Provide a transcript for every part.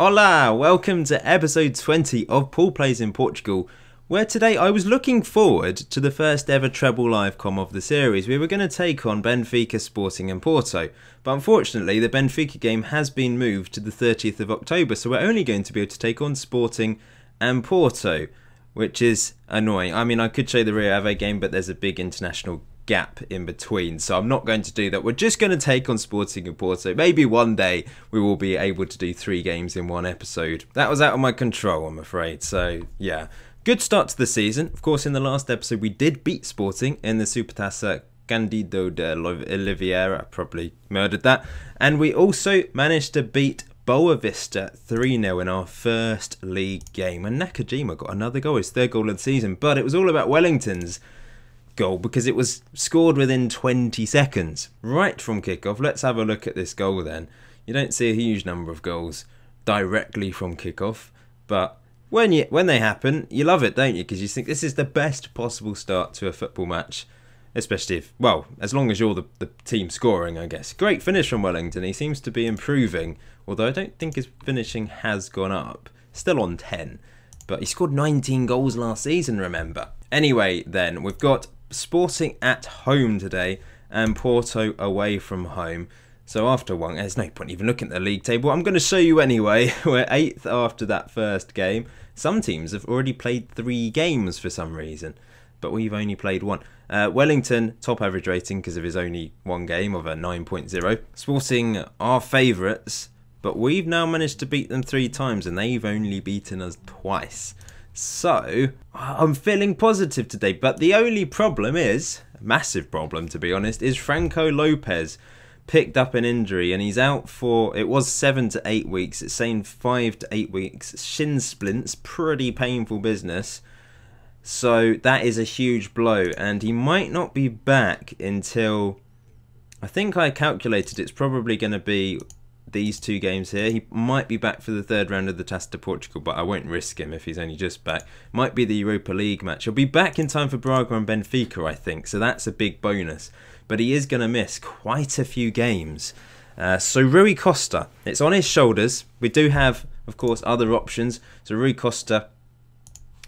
Hola! Welcome to episode 20 of Paul Plays in Portugal, where today I was looking forward to the first ever treble live com of the series. We were going to take on Benfica, Sporting and Porto, but unfortunately the Benfica game has been moved to the 30th of October, so we're only going to be able to take on Sporting and Porto, which is annoying. I mean, I could show the Rio Ave game, but there's a big international gap in between, so I'm not going to do that. We're just going to take on Sporting and Porto. Maybe one day we will be able to do 3 games in one episode. That was out of my control, I'm afraid. So yeah, good start to the season. Of course, in the last episode we did beat Sporting in the Supertaça Candido de Oliveira. I probably murdered that. And we also managed to beat Boa Vista 3-0 in our first league game. And Nakajima got another goal, his 3rd goal of the season. But it was all about Wellington's goal because it was scored within 20 seconds right from kickoff. Let's have a look at this goal then. You don't see a huge number of goals directly from kickoff, but when they happen, you love it, don't you? Because you think this is the best possible start to a football match, especially if, well, as long as you're the team scoring, I guess. Great finish from Wellington. He seems to be improving, although I don't think his finishing has gone up. Still on 10, but he scored 19 goals last season, remember. Anyway, then, we've got Sporting at home today and Porto away from home. So after one, there's no point even looking at the league table. I'm going to show you anyway. We're 8th after that first game. Some teams have already played 3 games for some reason, but we've only played 1. Wellington, top average rating because of his only 1 game of a 9.0. Sporting are favourites, but we've now managed to beat them 3 times and they've only beaten us twice. So, I'm feeling positive today, but the only problem is, a massive problem to be honest, is Franco Lopez picked up an injury and he's out for, it was 7 to 8 weeks, it's saying 5 to 8 weeks, shin splints, pretty painful business. So that is a huge blow and he might not be back until, I think I calculated it's probably going to be these 2 games here. He might be back for the 3rd round of the Taça de Portugal, but I won't risk him if he's only just back. Might be the Europa League match. He'll be back in time for Braga and Benfica, I think, so that's a big bonus. But he is going to miss quite a few games. So Rui Costa, it's on his shoulders. We do have, of course, other options. So Rui Costa,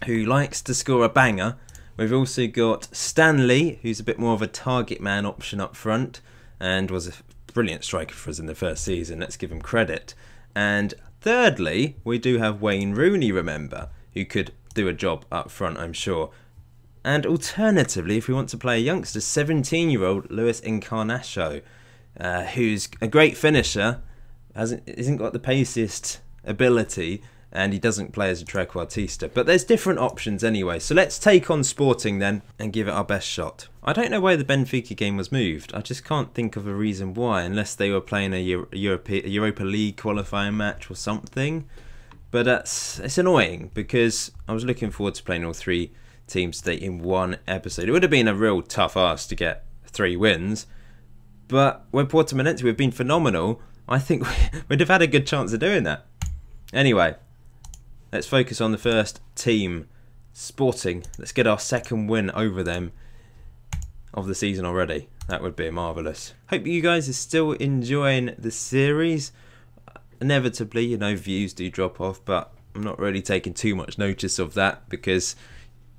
who likes to score a banger. We've also got Stanley, who's a bit more of a target man option up front, and was a brilliant striker for us in the first season, let's give him credit. And thirdly, we do have Wayne Rooney, remember, who could do a job up front, I'm sure. And alternatively, if we want to play a youngster, 17-year-old Luis Encarnacio, who's a great finisher, isn't got the paciest ability, and he doesn't play as a trequartista. But there's different options anyway, so let's take on Sporting then and give it our best shot. I don't know why the Benfica game was moved. I just can't think of a reason why, unless they were playing a Europa League qualifying match or something. But it's annoying because I was looking forward to playing all 3 teams today in one episode. It would have been a real tough ask to get 3 wins, but when Portimonense we've been phenomenal, I think we'd have had a good chance of doing that. Anyway, let's focus on the first team, Sporting. Let's get our 2nd win over them of the season already. That would be marvellous. Hope you guys are still enjoying the series. Inevitably, you know, views do drop off, but I'm not really taking too much notice of that because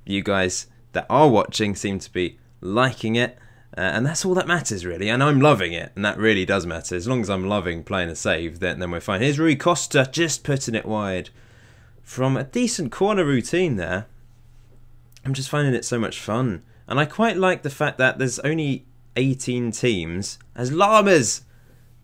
you guys that are watching seem to be liking it. And that's all that matters really, and I'm loving it, and that really does matter. As long as I'm loving playing a save, then we're fine. Here's Rui Costa just putting it wide from a decent corner routine there. I'm just finding it so much fun, and I quite like the fact that there's only 18 teams as Lamas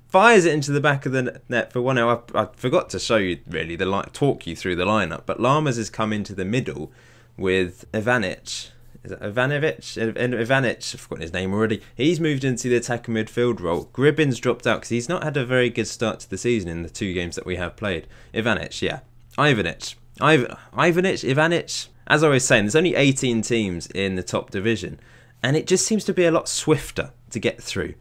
fires it into the back of the net for 1-0. I forgot to show you really talk you through the lineup, but Lamas has come into the middle with Ivanic. Is it Ivanic? I've forgotten his name already. He's moved into the attacking midfield role. Gribbin's dropped out because he's not had a very good start to the season in the 2 games that we have played. Ivanic, yeah. Ivanic. As I was saying, there's only 18 teams in the top division, and it just seems to be a lot swifter to get through.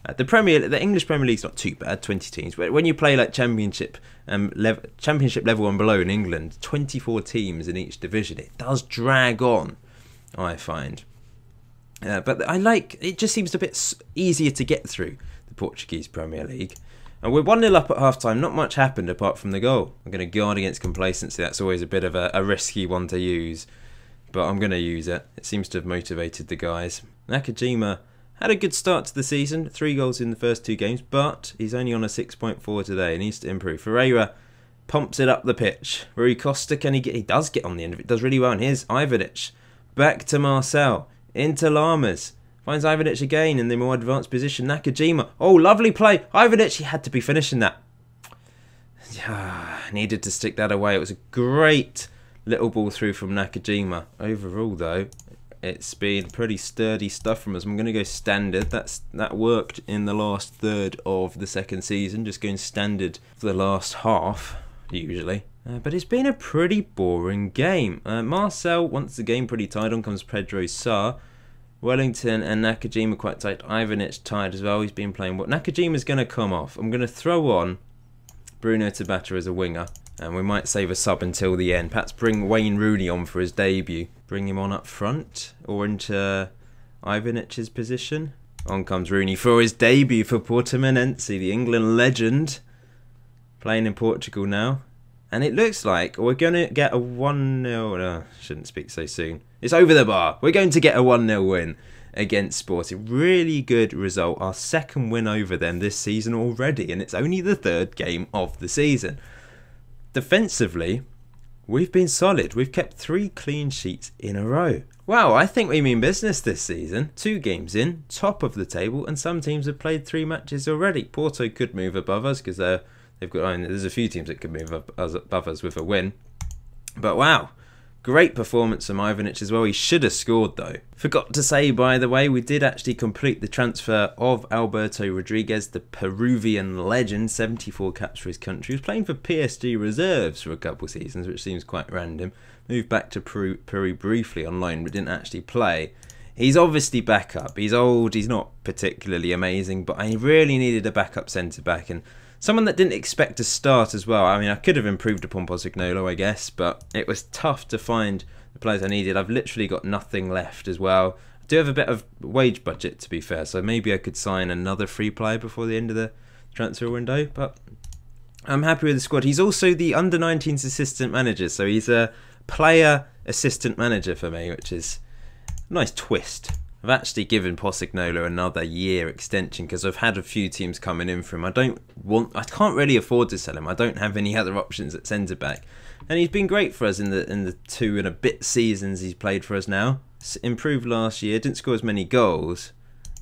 The English Premier League's not too bad, 20 teams, but when you play like Championship level and below in England, 24 teams in each division, it does drag on, I find. But I like, it just seems a bit easier to get through the Portuguese Premier League. And we're 1-0 up at half-time. Not much happened apart from the goal. I'm going to guard against complacency. That's always a bit of a risky one to use. But I'm going to use it. It seems to have motivated the guys. Nakajima had a good start to the season. 3 goals in the first 2 games. But he's only on a 6.4 today. He needs to improve. Ferreira pumps it up the pitch. Rui Costa, can he get... He does get on the end of it. Does really well. And here's Ivanic. Back to Marcel. Into Lamas. Finds Ivanic again in the more advanced position. Nakajima. Oh, lovely play. Ivanic, he had to be finishing that. Needed to stick that away. It was a great little ball through from Nakajima. Overall, though, it's been pretty sturdy stuff from us. I'm going to go standard. That worked in the last third of the second season. Just going standard for the last half, usually. But it's been a pretty boring game. Marcel wants the game pretty tight. On comes Pedro Sá. Wellington and Nakajima quite tight. Ivanic tired as well. He's been playing well. Nakajima's going to come off. I'm going to throw on Bruno Tabata as a winger. And we might save a sub until the end. Perhaps bring Wayne Rooney on for his debut. Bring him on up front. Or into Ivanic's position. On comes Rooney for his debut for Portimonense. The England legend. Playing in Portugal now. And it looks like we're going to get a 1-0... No, shouldn't speak so soon. It's over the bar. We're going to get a 1-0 win against Sporting. Really good result. Our second win over them this season already. And it's only the 3rd game of the season. Defensively, we've been solid. We've kept 3 clean sheets in a row. Wow, I think we mean business this season. 2 games in, top of the table. And some teams have played 3 matches already. Porto could move above us because they've got... I mean, there's a few teams that could move above us with a win. But wow. Great performance from Ivanic as well. He should have scored though. Forgot to say, by the way, we did actually complete the transfer of Alberto Rodriguez, the Peruvian legend, 74 caps for his country. He was playing for PSG reserves for a couple of seasons, which seems quite random. Moved back to Peru briefly on loan, but didn't actually play. He's obviously back up. He's old. He's not particularly amazing, but I really needed a backup centre-back, and someone that didn't expect to start as well. I mean, I could have improved upon Pozignolo, I guess, but it was tough to find the players I needed. I've literally got nothing left as well. I do have a bit of wage budget, to be fair, so maybe I could sign another free player before the end of the transfer window, but I'm happy with the squad. He's also the under-19s assistant manager, so he's a player assistant manager for me, which is a nice twist. I've actually given Pozignolo another year extension because I've had a few teams coming in for him. I can't really afford to sell him. I don't have any other options at centre back, and he's been great for us in the 2 and a bit seasons he's played for us now. Improved last year, didn't score as many goals,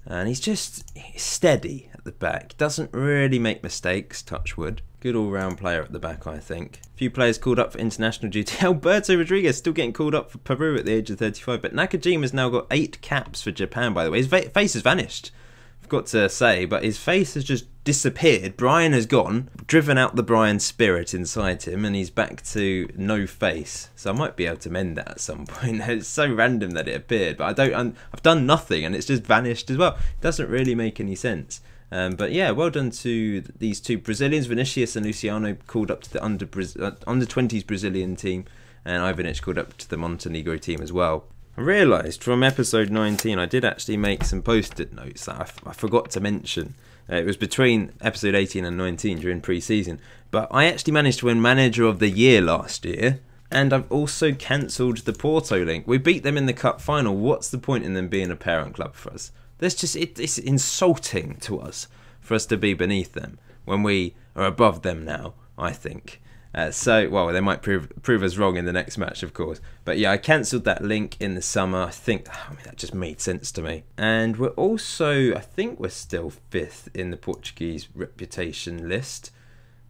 and he's steady at the back. Doesn't really make mistakes. Touch wood. Good all-round player at the back, I think. A few players called up for international duty. Alberto Rodriguez still getting called up for Peru at the age of 35. But Nakajima's now got 8 caps for Japan, by the way. His face has vanished. Forgot to say, but his face has just disappeared. Brian has gone, driven out the Brian spirit inside him, and he's back to no face. So I might be able to mend that at some point. It's so random that it appeared, but I've done nothing, and it's just vanished as well. It doesn't really make any sense. But yeah, well done to these 2 Brazilians. Vinicius and Luciano called up to the under-20s Brazilian team, and Ivanic called up to the Montenegro team as well. I realised from episode 19 I did actually make some post-it notes that I forgot to mention. It was between episode 18 and 19 during pre-season. But I actually managed to win Manager of the Year last year, and I've also cancelled the Porto link. We beat them in the cup final. What's the point in them being a parent club for us? It's insulting to us for us to be beneath them when we are above them now, I think. Well, they might prove us wrong in the next match, of course. But yeah, I cancelled that link in the summer. I mean, that just made sense to me. And we're also, I think we're still 5th in the Portuguese reputation list.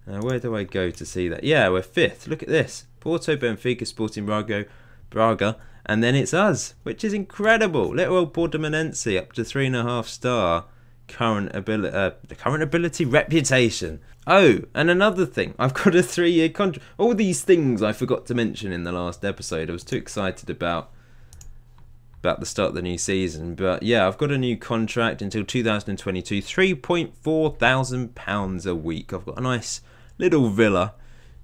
Where do I go to see that? Yeah, we're 5th. Look at this. Porto, Benfica, Sporting Braga. And then it's us, which is incredible. Little old Portimonense up to 3.5 star current ability reputation. Oh, and another thing, I've got a 3-year contract. All these things I forgot to mention in the last episode. I was too excited about the start of the new season. But yeah, I've got a new contract until 2022. £3,400 a week. I've got a nice little villa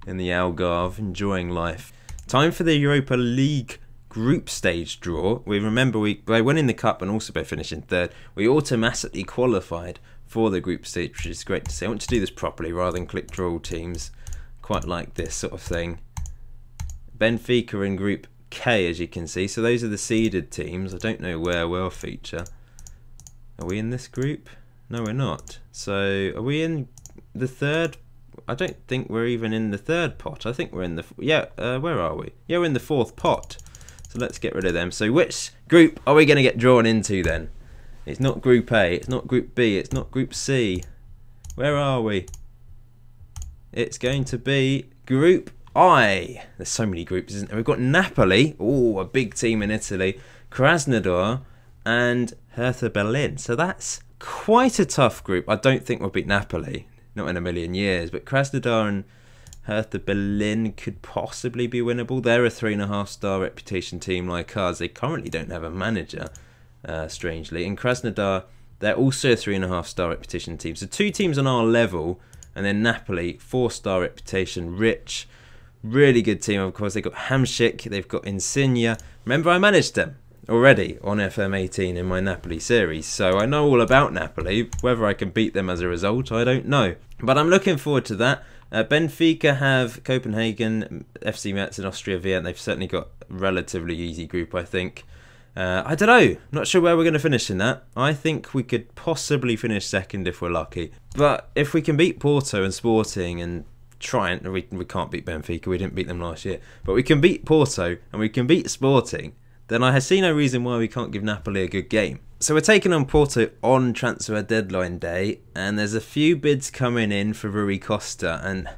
in the Algarve, enjoying life. Time for the Europa League group stage draw. We remember by winning the cup and also by finishing third, we automatically qualified for the group stage, which is great to see. I want to do this properly rather than click draw all teams. Quite like this sort of thing. Benfica in Group K, as you can see. So those are the seeded teams. I don't know where we'll feature. Are we in this group? No, we're not. So are we in the third? I don't think we're even in the third pot. I think we're in the... where are we? Yeah, we're in the fourth pot. So let's get rid of them. So which group are we going to get drawn into then? It's not Group A. It's not Group B. It's not Group C. Where are we? It's going to be Group I. There's so many groups, isn't there? We've got Napoli. Oh, a big team in Italy. Krasnodar and Hertha Berlin. So that's quite a tough group. I don't think we'll beat Napoli. Not in a million years. But Krasnodar and Hertha Berlin could possibly be winnable. They're a 3.5-star reputation team like ours. They currently don't have a manager, strangely. In Krasnodar, they're also a 3.5-star reputation team. So 2 teams on our level. And then Napoli, 4-star reputation, rich, really good team. Of course, they've got Hamšík, they've got Insigne. Remember, I managed them already on FM18 in my Napoli series. So I know all about Napoli. Whether I can beat them as a result, I don't know. But I'm looking forward to that. Benfica have Copenhagen, FC Metz and Austria Vienna. They've certainly got a relatively easy group, I think. I don't know. Not sure where we're going to finish in that. I think we could possibly finish second if we're lucky. But if we can beat Porto and Sporting and try and... We can't beat Benfica. We didn't beat them last year. But we can beat Porto and we can beat Sporting. Then I see no reason why we can't give Napoli a good game. So we're taking on Porto on transfer deadline day. And there's a few bids coming in for Rui Costa. And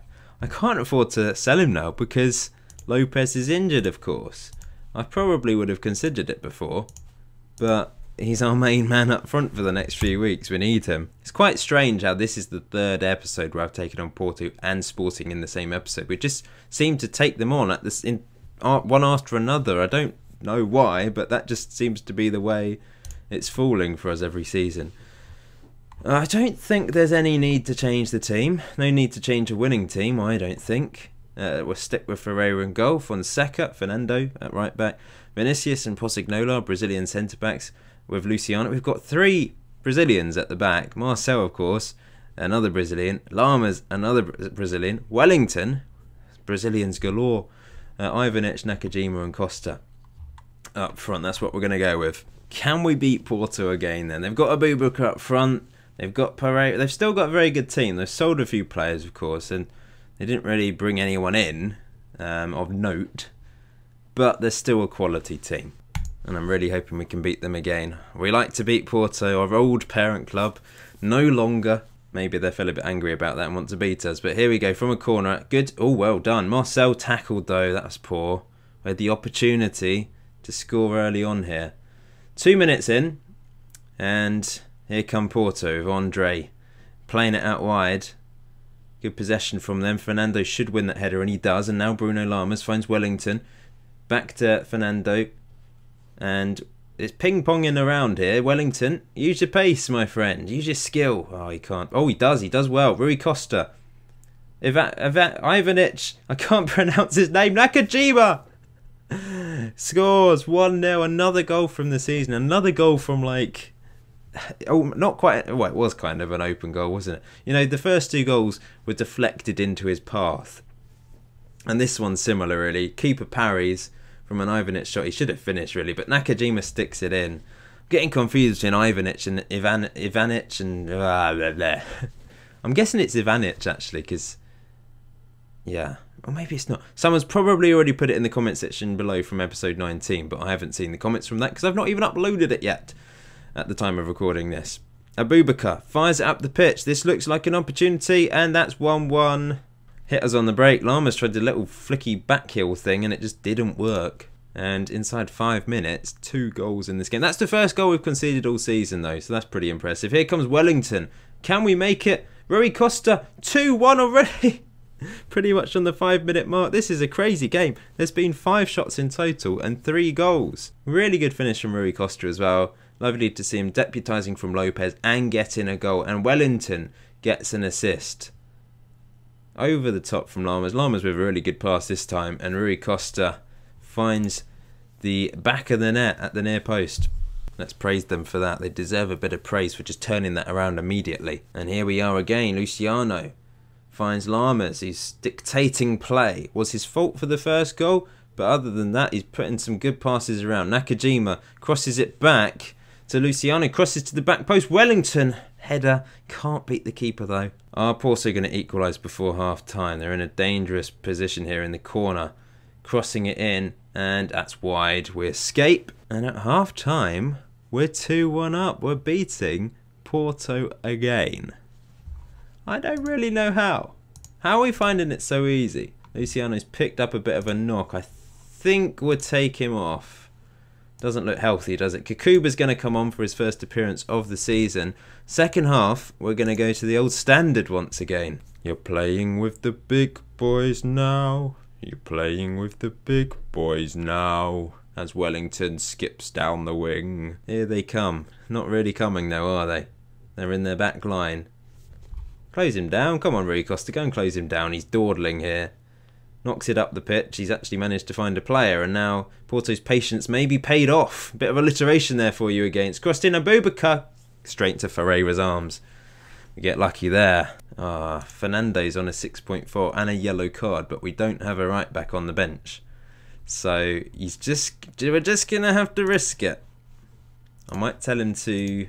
I can't afford to sell him now because Lopez is injured, of course. I probably would have considered it before, but he's our main man up front for the next few weeks. We need him. It's quite strange how this is the third episode where I've taken on Porto and Sporting in the same episode. We just seem to take them on at this one after another. I don't know why, but that just seems to be the way it's falling for us every season. I don't think there's any need to change the team. No need to change a winning team, I don't think. We'll stick with Ferreira in goal, Fonseca, Fernando at right back, Vinicius and Posignola, Brazilian centre-backs with Luciano. We've got 3 Brazilians at the back. Marcel, of course, another Brazilian. Lamas, another Brazilian. Wellington, Brazilians galore. Ivanic, Nakajima and Costa up front. That's what we're going to go with. Can we beat Porto again then? They've got Abubakar up front. They've got Pereira. They've still got a very good team. They've sold a few players, of course, and they didn't really bring anyone in of note, but they're still a quality team. And I'm really hoping we can beat them again. We like to beat Porto, our old parent club. No longer. Maybe they feel a bit angry about that and want to beat us. But here we go from a corner. Good. Oh, well done. Marcel tackled, though. That was poor. We had the opportunity to score early on here. 2 minutes in. And here come Porto with Andre playing it out wide. Good possession from them. Fernando should win that header, and he does. And now Bruno Lamas finds Wellington. Back to Fernando. And it's ping-ponging around here. Wellington, use your pace, my friend. Use your skill. Oh, he can't. Oh, he does. He does well. Rui Costa. Ivanic. I can't pronounce his name. Nakajima. Scores 1-0. Another goal from the season. Another goal from, like... Oh, not quite. Well, it was kind of an open goal, wasn't it? You know, the first 2 goals were deflected into his path. And this one's similar, really. Keeper parries from an Ivanic shot. He should have finished, really. But Nakajima sticks it in. I'm getting confused between Ivanic and Ivanic and... blah, blah. I'm guessing it's Ivanic, actually, because... Yeah. Or maybe it's not. Someone's probably already put it in the comment section below from episode 19, but I haven't seen the comments from that because I've not even uploaded it yet at the time of recording this. Abubakar fires it up the pitch. This looks like an opportunity, and that's 1-1. Hit us on the break. Lamas tried the little flicky backheel thing, and it just didn't work. And inside 5 minutes, 2 goals in this game. That's the first goal we've conceded all season, though, so that's pretty impressive. Here comes Wellington. Can we make it? Rui Costa, 2-1 already. Pretty much on the 5-minute mark. This is a crazy game. There's been 5 shots in total and 3 goals. Really good finish from Rui Costa as well. Lovely to see him deputising from Lopez and getting a goal. And Wellington gets an assist. Over the top from Lamas. Lamas with a really good pass this time. And Rui Costa finds the back of the net at the near post. Let's praise them for that. They deserve a bit of praise for just turning that around immediately. And here we are again. Luciano finds Lamas. He's dictating play. Was his fault for the first goal, but other than that, he's putting some good passes around. Nakajima crosses it back to Luciano. Crosses to the back post. Wellington header. Can't beat the keeper though. Are Porto going to equalise before half time? They're in a dangerous position here in the corner. Crossing it in, and that's wide. We escape. And at half time, we're 2-1 up. We're beating Porto again. I don't really know how. How are we finding it so easy? Luciano's picked up a bit of a knock. I think we'll take him off. Doesn't look healthy, does it? Kakuba's going to come on for his first appearance of the season. Second half, we're going to go to the old standard once again. You're playing with the big boys now. You're playing with the big boys now. As Wellington skips down the wing. Here they come. Not really coming though, are they? They're in their back line. Close him down. Come on, Rui Costa. Go and close him down. He's dawdling here. Knocks it up the pitch. He's actually managed to find a player. And now Porto's patience may be paid off. Bit of alliteration there for you against. Crossed in Abubakar. Straight to Ferreira's arms. We get lucky there. Fernando's on a 6.4 and a yellow card. But we don't have a right back on the bench. So we're just going to have to risk it. I might tell him to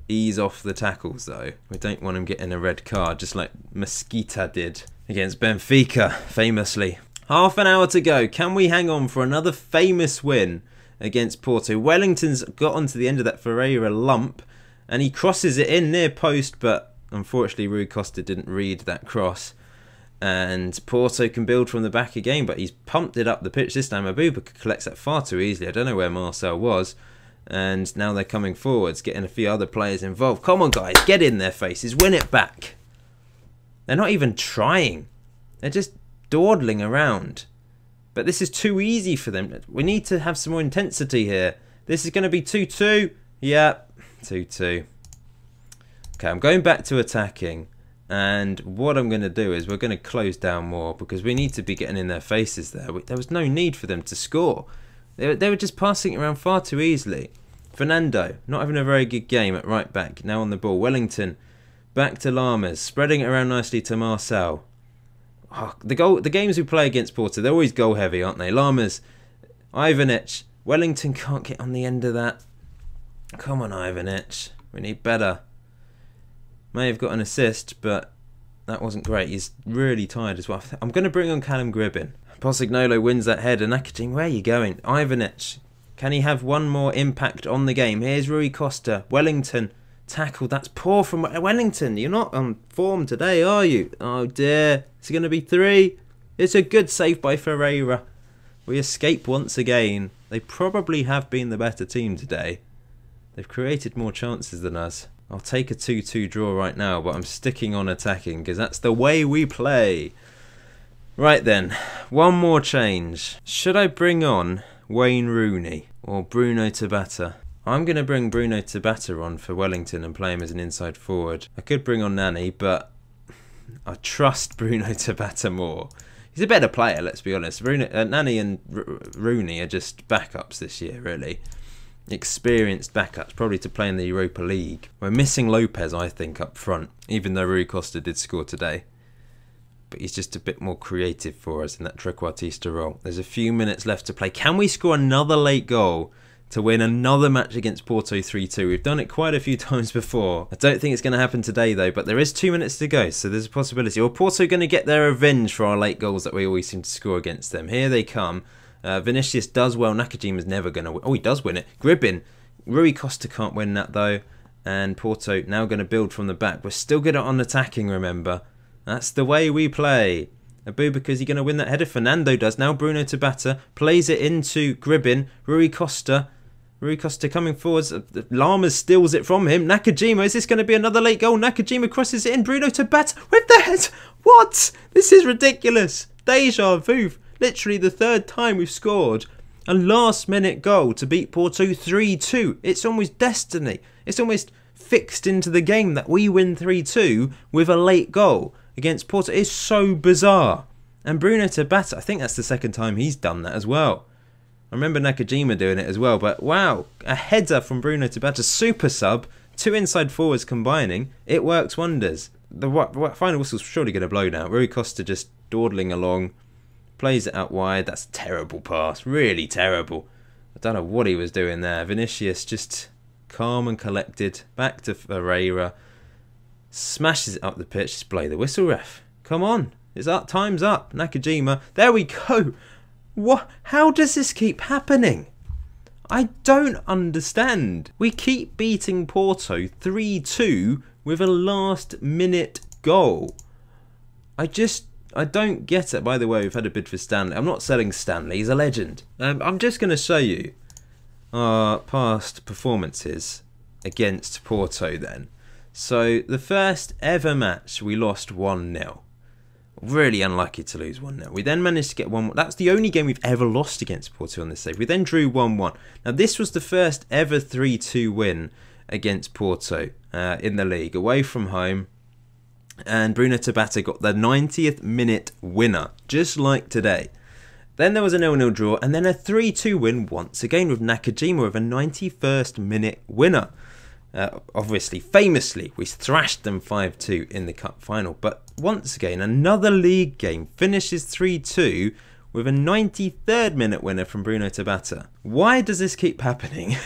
ease off the tackles though. We don't want him getting a red card, just like Mesquita did against Benfica, famously. Half an hour to go. Can we hang on for another famous win against Porto? Wellington's got onto the end of that Ferreira lump, and he crosses it in near post, but unfortunately Rui Costa didn't read that cross. And Porto can build from the back again, but he's pumped it up the pitch this time. Abubakar collects that far too easily. I don't know where Marcel was. And now they're coming forwards, getting a few other players involved. Come on, guys, get in their faces, win it back. They're not even trying. They're just dawdling around. But this is too easy for them. We need to have some more intensity here. This is going to be 2-2. Yeah, 2-2. Okay, I'm going back to attacking. And what I'm going to do is we're going to close down more because we need to be getting in their faces there. There was no need for them to score. They were just passing it around far too easily. Fernando, not having a very good game at right back. Now on the ball. Wellington, back to Lamas. Spreading it around nicely to Marcel. Oh, the games we play against Porto, they're always goal heavy, aren't they? Lamas, Ivanic. Wellington can't get on the end of that. Come on, Ivanic. We need better. May have got an assist, but that wasn't great. He's really tired as well. I'm going to bring on Callum Gribbin. Posignolo wins that header. Nakajima, where are you going? Ivanic. Can he have one more impact on the game? Here's Rui Costa. Wellington. Tackle. That's poor from Wellington. You're not on form today, are you? Oh dear. Is it going to be 3? It's a good save by Ferreira. We escape once again. They probably have been the better team today. They've created more chances than us. I'll take a 2-2 draw right now, but I'm sticking on attacking because that's the way we play. Right then, one more change. Should I bring on Wayne Rooney or Bruno Tabata? I'm going to bring Bruno Tabata on for Wellington and play him as an inside forward. I could bring on Nani, but I trust Bruno Tabata more. He's a better player, let's be honest. Nani and Rooney are just backups this year, really. Experienced backups, probably to play in the Europa League. We're missing Lopez, I think, up front, even though Rui Costa did score today. But he's just a bit more creative for us in that trequartista role. There's a few minutes left to play. Can we score another late goal to win another match against Porto 3-2? We've done it quite a few times before. I don't think it's going to happen today, though, but there is 2 minutes to go, so there's a possibility. Or Porto going to get their revenge for our late goals that we always seem to score against them. Here they come. Vinicius does well. Nakajima's never going to win. Oh, he does win it. Gribbin. Rui Costa can't win that, though. And Porto now going to build from the back. We're still good on attacking, remember. That's the way we play. Abubakar's he going to win that header? Fernando does. Now Bruno Tabata plays it into Gribbin. Rui Costa. Rui Costa coming forwards. Lamas steals it from him. Nakajima. Is this going to be another late goal? Nakajima crosses it in. Bruno Tabata with the head. What? This is ridiculous. Déjà vu. Literally the 3rd time we've scored a last-minute goal to beat Porto 3-2. It's almost destiny. It's almost fixed into the game that we win 3-2 with a late goal against Porto. It's so bizarre. And Bruno Tabata, I think that's the 2nd time he's done that as well. I remember Nakajima doing it as well, but wow, a header from Bruno Tabata, super sub, 2 inside forwards combining, it works wonders. The final whistle's surely going to blow now. Rui Costa just dawdling along, plays it out wide. That's a terrible pass, really terrible. I don't know what he was doing there. Vinicius just calm and collected, back to Ferreira, smashes it up the pitch. Just blow the whistle, ref. Come on, it's up, time's up. Nakajima, there we go. What? How does this keep happening? I don't understand. We keep beating Porto 3-2 with a last minute goal. I don't get it. By the way, we've had a bid for Stanley. I'm not selling Stanley, he's a legend. I'm just going to show you our past performances against Porto then. So the first ever match we lost 1-0. Really unlucky to lose 1-0. We then managed to get 1-1. That's the only game we've ever lost against Porto on this save. We then drew 1-1. Now this was the first ever 3-2 win against Porto in the league, away from home. And Bruno Tabata got the 90th minute winner, just like today. Then there was a 0-0 draw, and then a 3-2 win once again with Nakajima with a 91st minute winner. Obviously, famously, we thrashed them 5-2 in the cup final. But once again, another league game finishes 3-2 with a 93rd minute winner from Bruno Tabata. Why does this keep happening?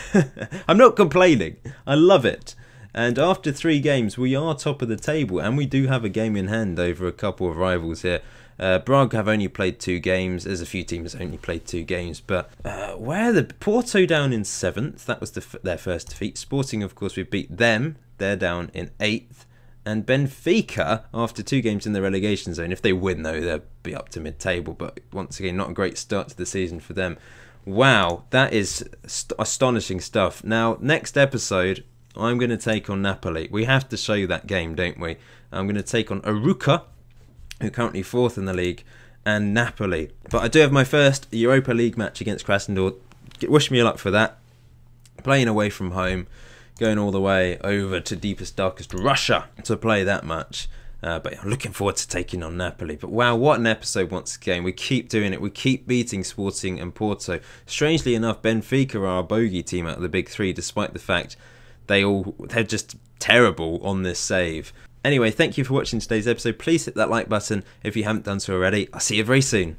I'm not complaining. I love it. And after 3 games, we are top of the table, and we do have a game in hand over a couple of rivals here. Braga have only played 2 games. There's a few teams that only played 2 games. But where the Porto down in 7th, that was their first defeat. Sporting, of course, we beat them. They're down in 8th. And Benfica, after 2 games in the relegation zone, if they win though, they'll be up to mid-table. But once again, not a great start to the season for them. Wow, that is astonishing stuff. Now, next episode, I'm going to take on Napoli. We have to show you that game, don't we? I'm going to take on Aruca, who are currently 4th in the league, and Napoli. But I do have my first Europa League match against Krasnodar. Wish me luck for that. Playing away from home, going all the way over to deepest, darkest Russia to play that match. But I'm looking forward to taking on Napoli. But wow, what an episode once again. We keep doing it. We keep beating Sporting and Porto. Strangely enough, Benfica are our bogey team out of the big 3, despite the fact they're just terrible on this save. Anyway, thank you for watching today's episode. Please hit that like button if you haven't done so already. I'll see you very soon.